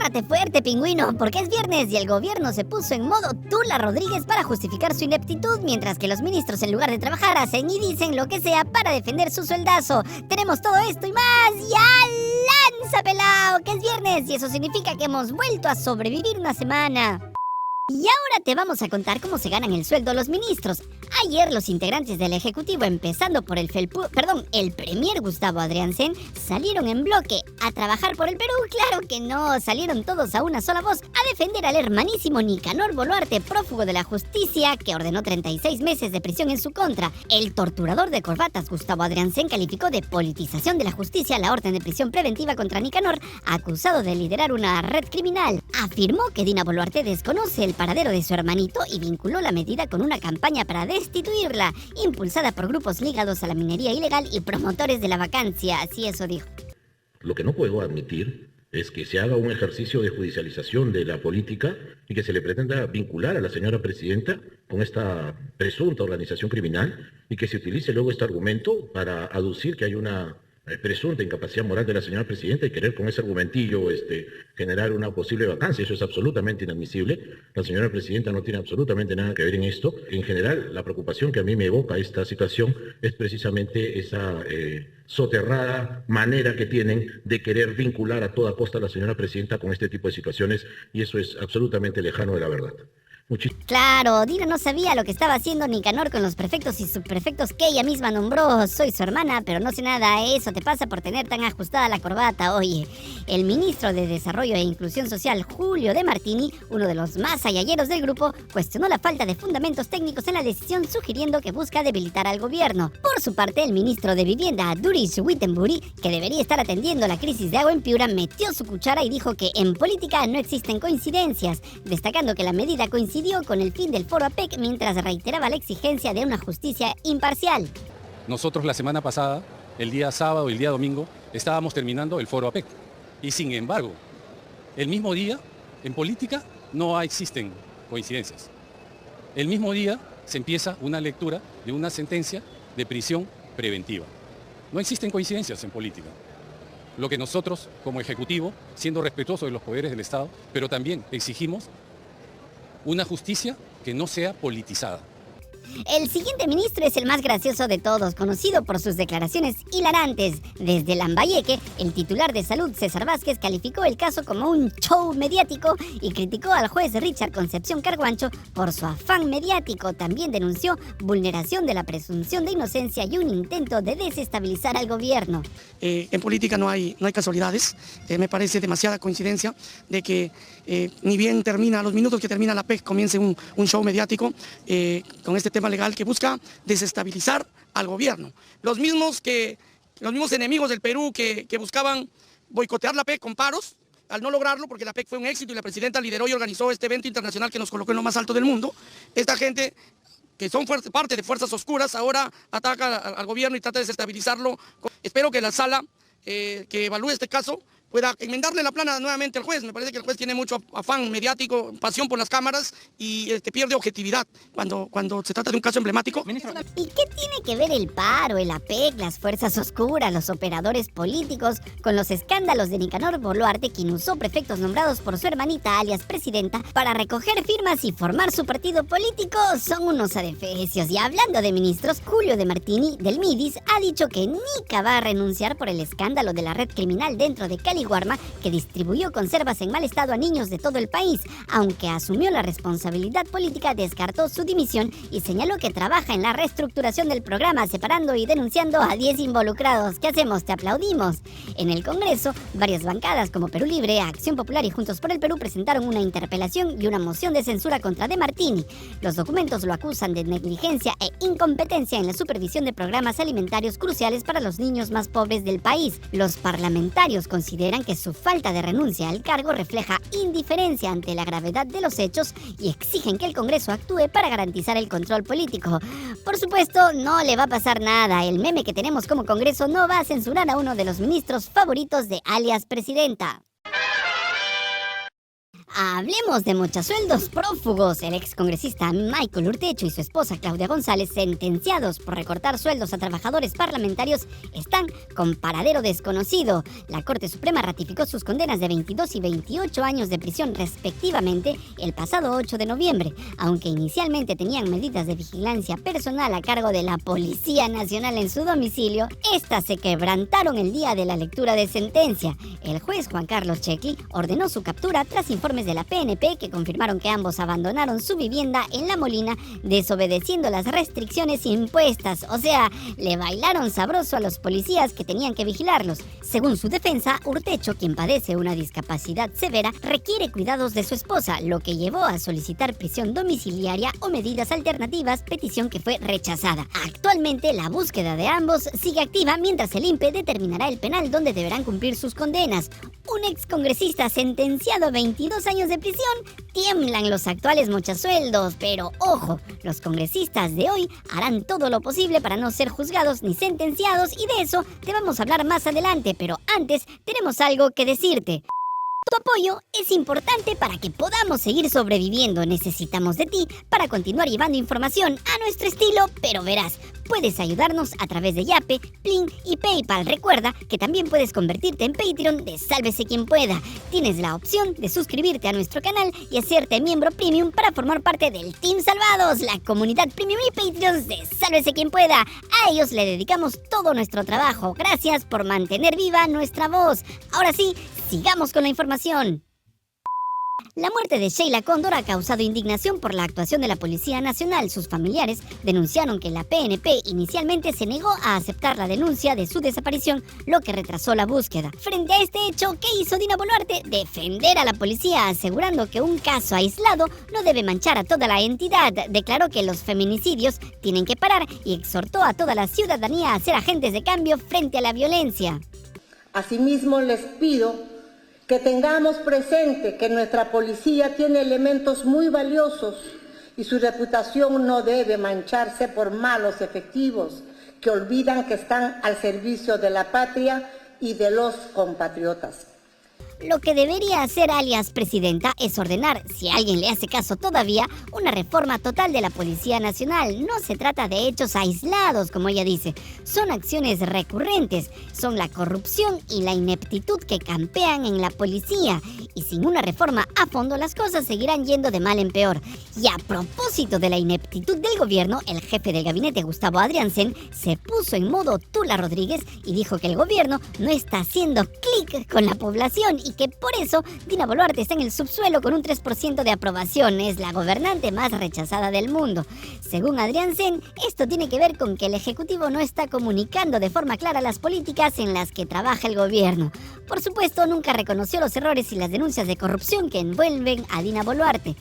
Agárrate fuerte, pingüino, porque es viernes y el gobierno se puso en modo Tula Rodríguez para justificar su ineptitud, mientras que los ministros, en lugar de trabajar, hacen y dicen lo que sea para defender su sueldazo. Tenemos todo esto y más. ¡Ya lanza, pelao! Que es viernes y eso significa que hemos vuelto a sobrevivir una semana. Y ahora te vamos a contar cómo se ganan el sueldo los ministros. Ayer los integrantes del Ejecutivo, empezando por el Premier Gustavo Adrianzen, salieron en bloque a trabajar por el Perú. Claro que no, salieron todos a una sola voz a defender al hermanísimo Nicanor Boluarte, prófugo de la justicia, que ordenó 36 meses de prisión en su contra. El torturador de corbatas Gustavo Adrianzen calificó de politización de la justicia la orden de prisión preventiva contra Nicanor, acusado de liderar una red criminal. Afirmó que Dina Boluarte desconoce el paradero de su hermanito y vinculó la medida con una campaña para destituirla, impulsada por grupos ligados a la minería ilegal y promotores de la vacancia. Así eso dijo. Lo que no puedo admitir es que se haga un ejercicio de judicialización de la política y que se le pretenda vincular a la señora presidenta con esta presunta organización criminal y que se utilice luego este argumento para aducir que hay una presunta incapacidad moral de la señora presidenta y querer con ese argumentillo generar una posible vacancia. Eso es absolutamente inadmisible. La señora presidenta no tiene absolutamente nada que ver en esto. En general, la preocupación que a mí me evoca esta situación es precisamente esa soterrada manera que tienen de querer vincular a toda costa a la señora presidenta con este tipo de situaciones, y eso es absolutamente lejano de la verdad. Claro, Dina no sabía lo que estaba haciendo Nicanor con los prefectos y subprefectos que ella misma nombró. Soy su hermana, pero no sé nada. Eso te pasa por tener tan ajustada la corbata. Oye, el ministro de Desarrollo e Inclusión Social, Julio De Martini, uno de los más ayalleros del grupo, cuestionó la falta de fundamentos técnicos en la decisión, sugiriendo que busca debilitar al gobierno. Por su parte, el ministro de Vivienda, Duris Wittenbury, que debería estar atendiendo la crisis de agua en Piura, metió su cuchara y dijo que en política no existen coincidencias, destacando que la medida coincidió con el fin del foro APEC, mientras reiteraba la exigencia de una justicia imparcial. Nosotros la semana pasada, el día sábado y el día domingo, estábamos terminando el foro APEC. Y sin embargo, el mismo día, en política, no existen coincidencias. El mismo día se empieza una lectura de una sentencia de prisión preventiva. No existen coincidencias en política. Lo que nosotros, como Ejecutivo, siendo respetuosos de los poderes del Estado, pero también exigimos una justicia que no sea politizada. El siguiente ministro es el más gracioso de todos, conocido por sus declaraciones hilarantes. Desde Lambayeque, el titular de Salud, César Vázquez, calificó el caso como un show mediático y criticó al juez Richard Concepción Carguancho por su afán mediático. También denunció vulneración de la presunción de inocencia y un intento de desestabilizar al gobierno. En política no hay casualidades. Me parece demasiada coincidencia de que ni bien termina, a los minutos que termina la PEC, comience un show mediático con este tema legal que busca desestabilizar al gobierno. Los mismos enemigos del Perú que buscaban boicotear la PEC con paros, al no lograrlo, porque la PEC fue un éxito y la presidenta lideró y organizó este evento internacional que nos colocó en lo más alto del mundo, esta gente que son parte de fuerzas oscuras, ahora ataca al gobierno y trata de desestabilizarlo. Espero que la sala que evalúe este caso pueda enmendarle la plana nuevamente al juez. Me parece que el juez tiene mucho afán mediático, pasión por las cámaras y pierde objetividad cuando se trata de un caso emblemático. ¿Y qué tiene que ver el paro, el APEC, las fuerzas oscuras, los operadores políticos con los escándalos de Nicanor Boluarte, quien usó prefectos nombrados por su hermanita, alias presidenta, para recoger firmas y formar su partido político? Son unos adefesios. Y hablando de ministros, Julio De Martini, del MIDIS, ha dicho que Nica va a renunciar por el escándalo de la red criminal dentro de Cali Guarma, que distribuyó conservas en mal estado a niños de todo el país. Aunque asumió la responsabilidad política, descartó su dimisión y señaló que trabaja en la reestructuración del programa, separando y denunciando a 10 involucrados. ¿Qué hacemos? Te aplaudimos. En el Congreso, varias bancadas como Perú Libre, Acción Popular y Juntos por el Perú presentaron una interpelación y una moción de censura contra De Martini. Los documentos lo acusan de negligencia e incompetencia en la supervisión de programas alimentarios cruciales para los niños más pobres del país. Los parlamentarios consideran que su falta de renuncia al cargo refleja indiferencia ante la gravedad de los hechos y exigen que el Congreso actúe para garantizar el control político. Por supuesto, no le va a pasar nada. El meme que tenemos como Congreso no va a censurar a uno de los ministros favoritos de alias presidenta. Hablemos de mochasueldos prófugos. El excongresista Michael Urtecho y su esposa Claudia González, sentenciados por recortar sueldos a trabajadores parlamentarios, están con paradero desconocido. La Corte Suprema ratificó sus condenas de 22 y 28 años de prisión respectivamente el pasado 8 de noviembre, aunque inicialmente tenían medidas de vigilancia personal a cargo de la Policía Nacional en su domicilio. Estas se quebrantaron el día de la lectura de sentencia. El juez Juan Carlos Checli ordenó su captura tras informes de la PNP que confirmaron que ambos abandonaron su vivienda en La Molina desobedeciendo las restricciones impuestas, o sea, le bailaron sabroso a los policías que tenían que vigilarlos. Según su defensa, Urtecho, quien padece una discapacidad severa, requiere cuidados de su esposa, lo que llevó a solicitar prisión domiciliaria o medidas alternativas, petición que fue rechazada. Actualmente la búsqueda de ambos sigue activa mientras el INPE determinará el penal donde deberán cumplir sus condenas. Un excongresista sentenciado a 22 años de prisión, tiemblan los actuales mochasueldos, pero ojo, los congresistas de hoy harán todo lo posible para no ser juzgados ni sentenciados y de eso te vamos a hablar más adelante, pero antes tenemos algo que decirte. Tu apoyo es importante para que podamos seguir sobreviviendo. Necesitamos de ti para continuar llevando información a nuestro estilo, pero verás, puedes ayudarnos a través de Yape, Plin y PayPal. Recuerda que también puedes convertirte en Patreon de Sálvese Quien Pueda. Tienes la opción de suscribirte a nuestro canal y hacerte miembro premium para formar parte del Team Salvados, la comunidad premium y Patreons de Sálvese Quien Pueda. A ellos le dedicamos todo nuestro trabajo. Gracias por mantener viva nuestra voz. Ahora sí, sigamos con la información. La muerte de Sheila Cóndor ha causado indignación por la actuación de la Policía Nacional. Sus familiares denunciaron que la PNP inicialmente se negó a aceptar la denuncia de su desaparición, lo que retrasó la búsqueda. Frente a este hecho, ¿qué hizo Dina Boluarte? Defender a la policía, asegurando que un caso aislado no debe manchar a toda la entidad. Declaró que los feminicidios tienen que parar y exhortó a toda la ciudadanía a ser agentes de cambio frente a la violencia. Asimismo, les pido que tengamos presente que nuestra policía tiene elementos muy valiosos y su reputación no debe mancharse por malos efectivos que olvidan que están al servicio de la patria y de los compatriotas. Lo que debería hacer alias presidenta es ordenar, si alguien le hace caso todavía, una reforma total de la Policía Nacional. No se trata de hechos aislados, como ella dice. Son acciones recurrentes. Son la corrupción y la ineptitud que campean en la policía. Y sin una reforma a fondo, las cosas seguirán yendo de mal en peor. Y a propósito de la ineptitud del gobierno, el jefe del gabinete, Gustavo Adriansen, se puso en modo Tula Rodríguez y dijo que el gobierno no está haciendo clic con la población y que por eso Dina Boluarte está en el subsuelo con un 3% de aprobación. Es la gobernante más rechazada del mundo. Según Adriansen, esto tiene que ver con que el Ejecutivo no está comunicando de forma clara las políticas en las que trabaja el gobierno. Por supuesto, nunca reconoció los errores y las denuncias de corrupción que envuelven a Dina Boluarte.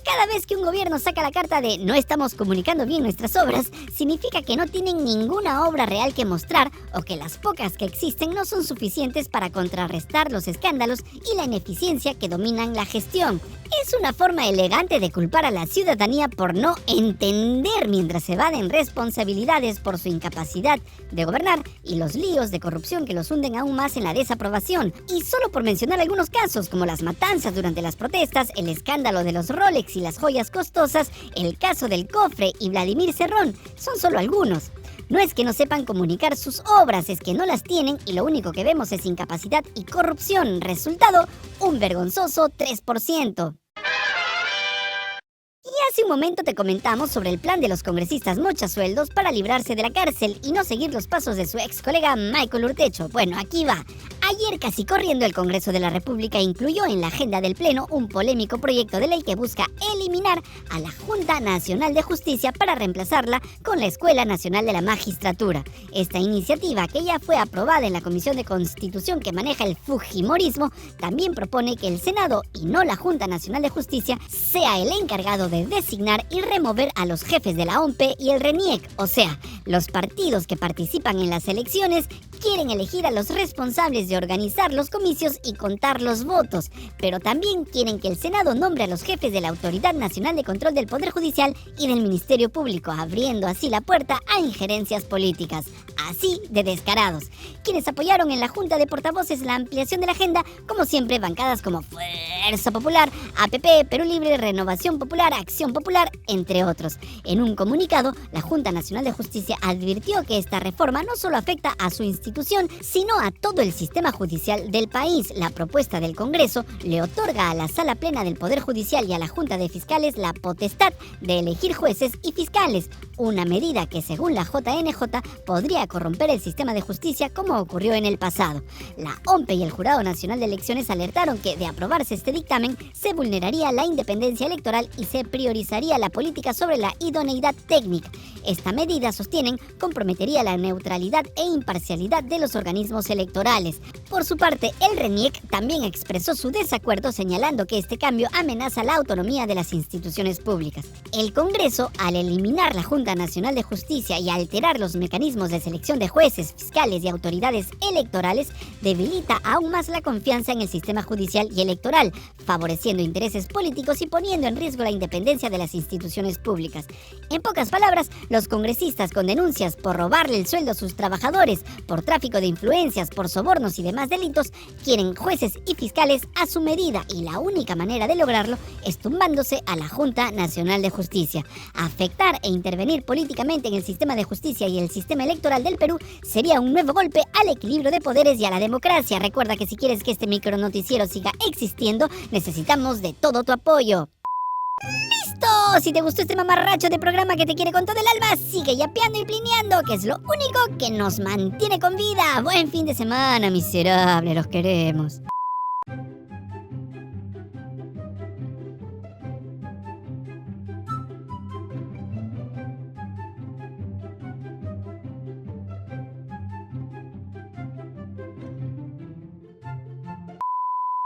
Cada vez que un gobierno saca la carta de no estamos comunicando bien nuestras obras, significa que no tienen ninguna obra real que mostrar o que las pocas que existen no son suficientes para contrarrestar los escándalos y la ineficiencia que dominan la gestión. Es una forma elegante de culpar a la ciudadanía por no entender mientras evaden responsabilidades por su incapacidad de gobernar y los líos de corrupción que los hunden aún más en la desaprobación. Y solo por mencionar algunos casos como las matanzas durante las protestas, el escándalo de los Rolex y las joyas costosas, el caso del cofre y Vladimir Cerrón, son solo algunos. No es que no sepan comunicar sus obras, es que no las tienen y lo único que vemos es incapacidad y corrupción. Resultado, un vergonzoso 3%. Y hace un momento te comentamos sobre el plan de los congresistas mochasueldos para librarse de la cárcel y no seguir los pasos de su ex colega Michael Urtecho. Bueno, aquí va. Ayer, casi corriendo, el Congreso de la República incluyó en la agenda del Pleno un polémico proyecto de ley que busca eliminar a la Junta Nacional de Justicia para reemplazarla con la Escuela Nacional de la Magistratura. Esta iniciativa, que ya fue aprobada en la Comisión de Constitución que maneja el fujimorismo, también propone que el Senado y no la Junta Nacional de Justicia sea el encargado de designar y remover a los jefes de la OMPE y el RENIEC, o sea, los partidos que participan en las elecciones quieren elegir a los responsables de organizar los comicios y contar los votos, pero también quieren que el Senado nombre a los jefes de la Autoridad Nacional de Control del Poder Judicial y del Ministerio Público, abriendo así la puerta a injerencias políticas. Así de descarados. Quienes apoyaron en la Junta de Portavoces la ampliación de la agenda, como siempre, bancadas como fuertes Fuerza Popular, APP, Perú Libre, Renovación Popular, Acción Popular, entre otros. En un comunicado, la Junta Nacional de Justicia advirtió que esta reforma no solo afecta a su institución, sino a todo el sistema judicial del país. La propuesta del Congreso le otorga a la Sala Plena del Poder Judicial y a la Junta de Fiscales la potestad de elegir jueces y fiscales, una medida que según la JNJ podría corromper el sistema de justicia como ocurrió en el pasado. La OMPE y el Jurado Nacional de Elecciones alertaron que de aprobarse este dictamen se vulneraría la independencia electoral y se priorizaría la política sobre la idoneidad técnica. Esta medida, sostienen, comprometería la neutralidad e imparcialidad de los organismos electorales. Por su parte, el RENIEC también expresó su desacuerdo, señalando que este cambio amenaza la autonomía de las instituciones públicas. El Congreso, al eliminar la Junta Nacional de Justicia y alterar los mecanismos de selección de jueces, fiscales y autoridades electorales, debilita aún más la confianza en el sistema judicial y electoral, favoreciendo intereses políticos y poniendo en riesgo la independencia de las instituciones públicas. En pocas palabras, los congresistas con denuncias por robarle el sueldo a sus trabajadores, por tráfico de influencias, por sobornos y demás delitos, quieren jueces y fiscales a su medida, y la única manera de lograrlo es tumbándose a la Junta Nacional de Justicia. Afectar e intervenir políticamente en el sistema de justicia y el sistema electoral del Perú sería un nuevo golpe al equilibrio de poderes y a la democracia. Recuerda que si quieres que este micronoticiero siga existiendo, necesitamos de todo tu apoyo. ¡Listo! Si te gustó este mamarracho de programa que te quiere con todo el alma, sigue yapeando y plineando, que es lo único que nos mantiene con vida. Buen fin de semana, miserable, los queremos.